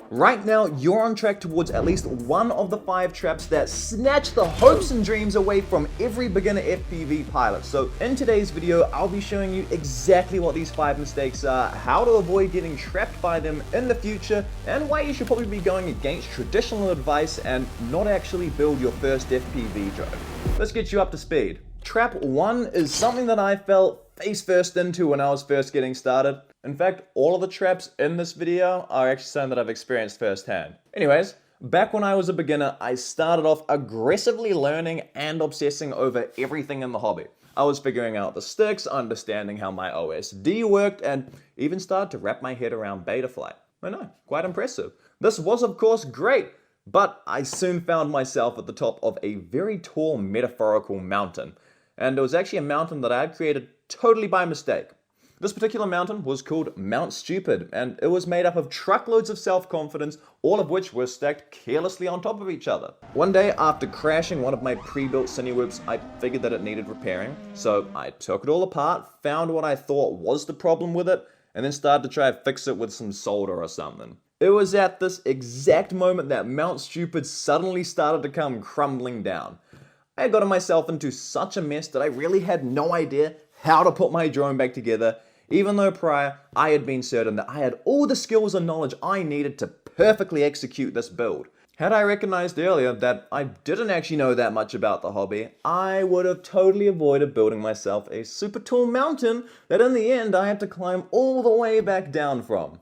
Right now, you're on track towards at least one of the 5 traps that snatch the hopes and dreams away from every beginner FPV pilot. So in today's video, I'll be showing you exactly what these 5 mistakes are, how to avoid getting trapped by them in the future, and why you should probably be going against traditional advice and not actually build your first FPV drone. Let's get you up to speed. Trap 1 is something that I fell face first into when I was first getting started. In fact, all of the traps in this video are actually something that I've experienced firsthand. Anyways, back when I was a beginner, I started off aggressively learning and obsessing over everything in the hobby. I was figuring out the sticks, understanding how my OSD worked, and even started to wrap my head around Betaflight. I know, quite impressive. This was of course great, but I soon found myself at the top of a very tall metaphorical mountain. And it was actually a mountain that I had created totally by mistake. This particular mountain was called Mount Stupid, and it was made up of truckloads of self-confidence, all of which were stacked carelessly on top of each other. One day, after crashing one of my pre-built Cinewhoops, I figured that it needed repairing, so I took it all apart, found what I thought was the problem with it, and then started to try to fix it with some solder or something. It was at this exact moment that Mount Stupid suddenly started to come crumbling down. I had gotten myself into such a mess that I really had no idea how to put my drone back together, even though prior I had been certain that I had all the skills and knowledge I needed to perfectly execute this build. Had I recognized earlier that I didn't actually know that much about the hobby, I would have totally avoided building myself a super tall mountain that in the end I had to climb all the way back down from.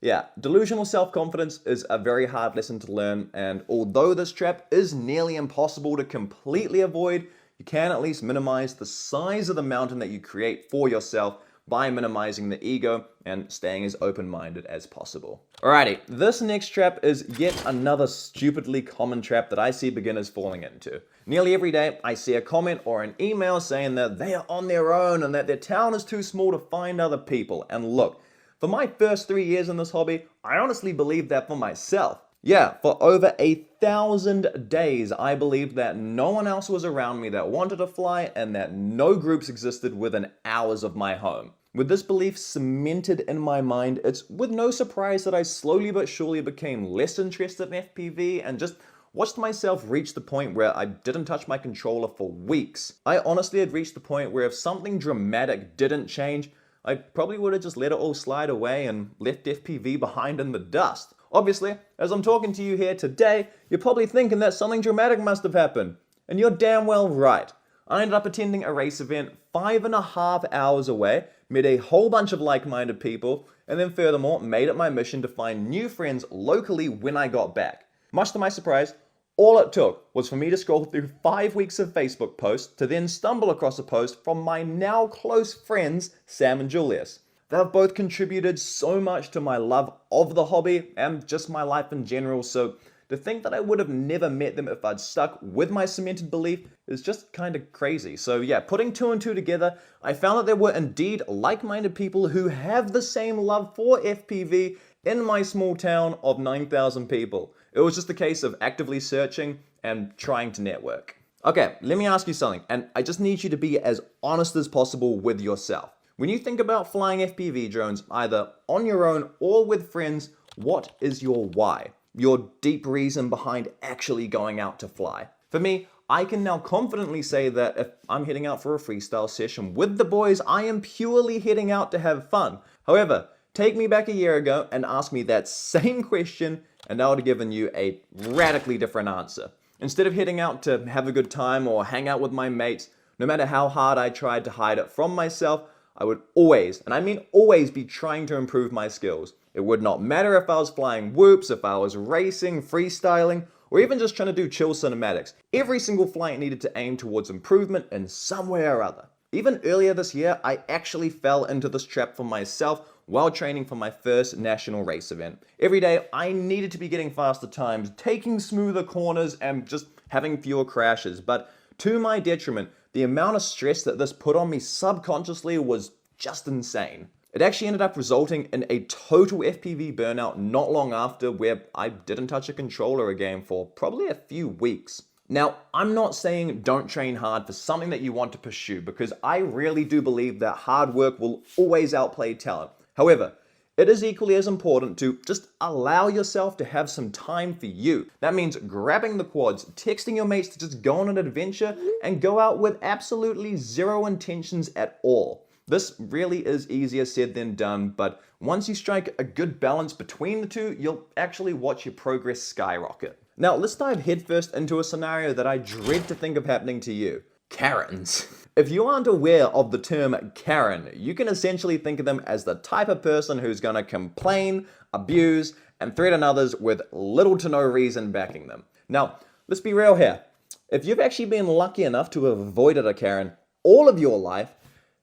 Yeah, delusional self-confidence is a very hard lesson to learn, and although this trap is nearly impossible to completely avoid, you can at least minimize the size of the mountain that you create for yourself by minimizing the ego and staying as open-minded as possible. Alrighty, this next trap is yet another stupidly common trap that I see beginners falling into. Nearly every day, I see a comment or an email saying that they are on their own and that their town is too small to find other people. And look, for my first 3 years in this hobby, I honestly believed that for myself. Yeah, for over 1,000 days, I believed that no one else was around me that wanted to fly and that no groups existed within hours of my home. With this belief cemented in my mind, it's with no surprise that I slowly but surely became less interested in FPV and just watched myself reach the point where I didn't touch my controller for weeks. I honestly had reached the point where if something dramatic didn't change, I probably would have just let it all slide away and left FPV behind in the dust. Obviously, as I'm talking to you here today, you're probably thinking that something dramatic must have happened. And you're damn well right. I ended up attending a race event 5.5 hours away, met a whole bunch of like-minded people, and then furthermore made it my mission to find new friends locally when I got back. Much to my surprise, all it took was for me to scroll through 5 weeks of Facebook posts to then stumble across a post from my now close friends, Sam and Julius. They've both contributed so much to my love of the hobby and just my life in general, so to think that I would have never met them if I'd stuck with my cemented belief is just kind of crazy. So yeah, putting 2 and 2 together, I found that there were indeed like-minded people who have the same love for FPV in my small town of 9,000 people. It was just a case of actively searching and trying to network. Okay, let me ask you something, and I just need you to be as honest as possible with yourself. When you think about flying FPV drones, either on your own or with friends, what is your why? Your deep reason behind actually going out to fly? For me, I can now confidently say that if I'm heading out for a freestyle session with the boys, I am purely heading out to have fun. However, take me back a year ago and ask me that same question, and I would have given you a radically different answer. Instead of heading out to have a good time or hang out with my mates, no matter how hard I tried to hide it from myself, I would always, and I mean always, be trying to improve my skills. It would not matter if I was flying whoops, if I was racing, freestyling, or even just trying to do chill cinematics. Every single flight needed to aim towards improvement in some way or other. Even earlier this year, I actually fell into this trap for myself while training for my first national race event. Every day, I needed to be getting faster times, taking smoother corners, and just having fewer crashes. But to my detriment, the amount of stress that this put on me subconsciously was just insane. It actually ended up resulting in a total FPV burnout not long after, where I didn't touch a controller again for probably a few weeks. Now, I'm not saying don't train hard for something that you want to pursue, because I really do believe that hard work will always outplay talent. However, it is equally as important to just allow yourself to have some time for you. That means grabbing the quads, texting your mates to just go on an adventure, and go out with absolutely zero intentions at all. This really is easier said than done, but once you strike a good balance between the two, you'll actually watch your progress skyrocket. Now, let's dive headfirst into a scenario that I dread to think of happening to you. Karens. If you aren't aware of the term Karen, you can essentially think of them as the type of person who's going to complain, abuse, and threaten others with little to no reason backing them. Now, let's be real here. If you've actually been lucky enough to have avoided a Karen all of your life,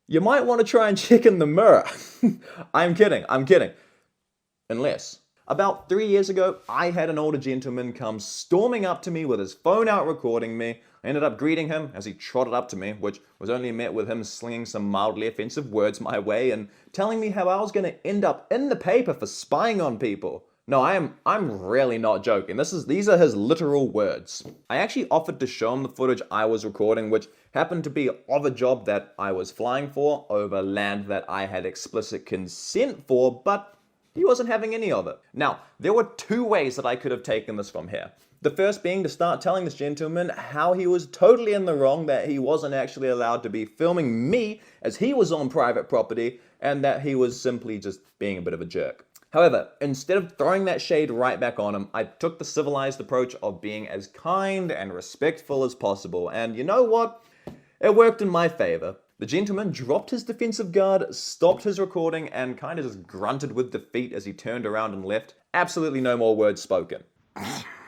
you might want to try and check in the mirror. I'm kidding. Unless. About 3 years ago, I had an older gentleman come storming up to me with his phone out recording me. I ended up greeting him as he trotted up to me, which was only met with him slinging some mildly offensive words my way and telling me how I was going to end up in the paper for spying on people. No, I'm really not joking. These are his literal words. I actually offered to show him the footage I was recording, which happened to be of a job that I was flying for over land that I had explicit consent for, but he wasn't having any of it. Now, there were two ways that I could have taken this from here. The first being to start telling this gentleman how he was totally in the wrong, that he wasn't actually allowed to be filming me as he was on private property, and that he was simply just being a bit of a jerk. However, instead of throwing that shade right back on him, I took the civilized approach of being as kind and respectful as possible, and you know what? It worked in my favor. The gentleman dropped his defensive guard, stopped his recording, and kind of just grunted with defeat as he turned around and left. Absolutely no more words spoken.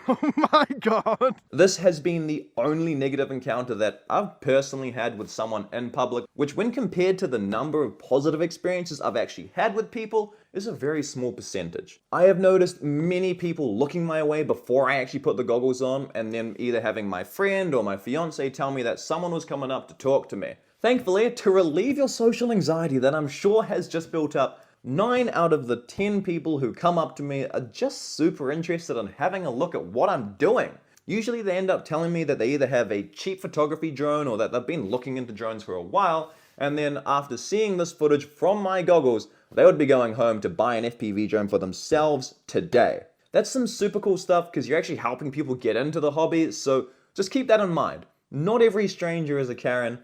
Oh my god! This has been the only negative encounter that I've personally had with someone in public, which when compared to the number of positive experiences I've actually had with people, is a very small percentage. I have noticed many people looking my way before I actually put the goggles on, and then either having my friend or my fiance tell me that someone was coming up to talk to me. Thankfully, to relieve your social anxiety that I'm sure has just built up, 9 out of the 10 people who come up to me are just super interested in having a look at what I'm doing. Usually they end up telling me that they either have a cheap photography drone or that they've been looking into drones for a while, and then after seeing this footage from my goggles, they would be going home to buy an FPV drone for themselves today. That's some super cool stuff because you're actually helping people get into the hobby, so just keep that in mind. Not every stranger is a Karen,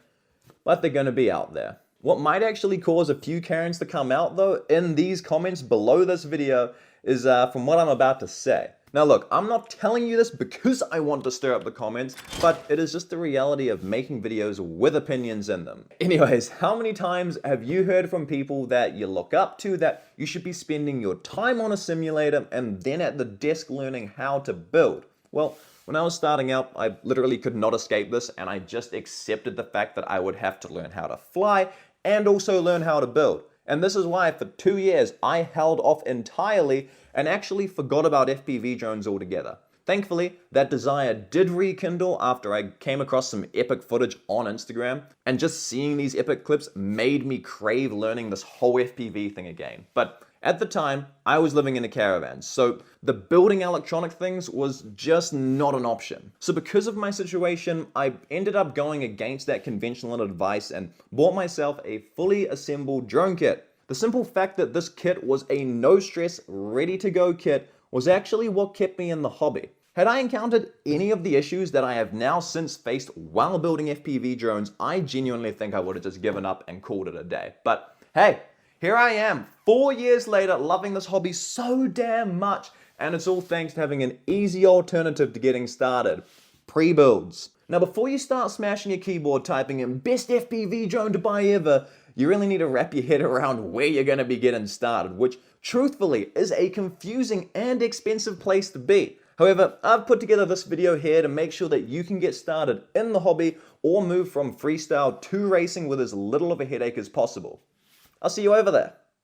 but they're going to be out there. What might actually cause a few Karens to come out though in these comments below this video is from what I'm about to say. Now look, I'm not telling you this because I want to stir up the comments, but it is just the reality of making videos with opinions in them. Anyways, how many times have you heard from people that you look up to that you should be spending your time on a simulator and then at the desk learning how to build? Well, when I was starting out, I literally could not escape this, and I just accepted the fact that I would have to learn how to fly and also learn how to build. And this is why for 2 years I held off entirely and actually forgot about FPV drones altogether. Thankfully, that desire did rekindle after I came across some epic footage on Instagram, and just seeing these epic clips made me crave learning this whole FPV thing again. But at the time, I was living in a caravan, so the building electronic things was just not an option. So because of my situation, I ended up going against that conventional advice and bought myself a fully assembled drone kit. The simple fact that this kit was a no-stress, ready-to-go kit was actually what kept me in the hobby. Had I encountered any of the issues that I have now since faced while building FPV drones, I genuinely think I would have just given up and called it a day. But hey, here I am, 4 years later, loving this hobby so damn much, and it's all thanks to having an easy alternative to getting started: pre-builds. Now before you start smashing your keyboard typing in best FPV drone to buy ever, you really need to wrap your head around where you're going to be getting started, which truthfully is a confusing and expensive place to be. However, I've put together this video here to make sure that you can get started in the hobby or move from freestyle to racing with as little of a headache as possible. I'll see you over there.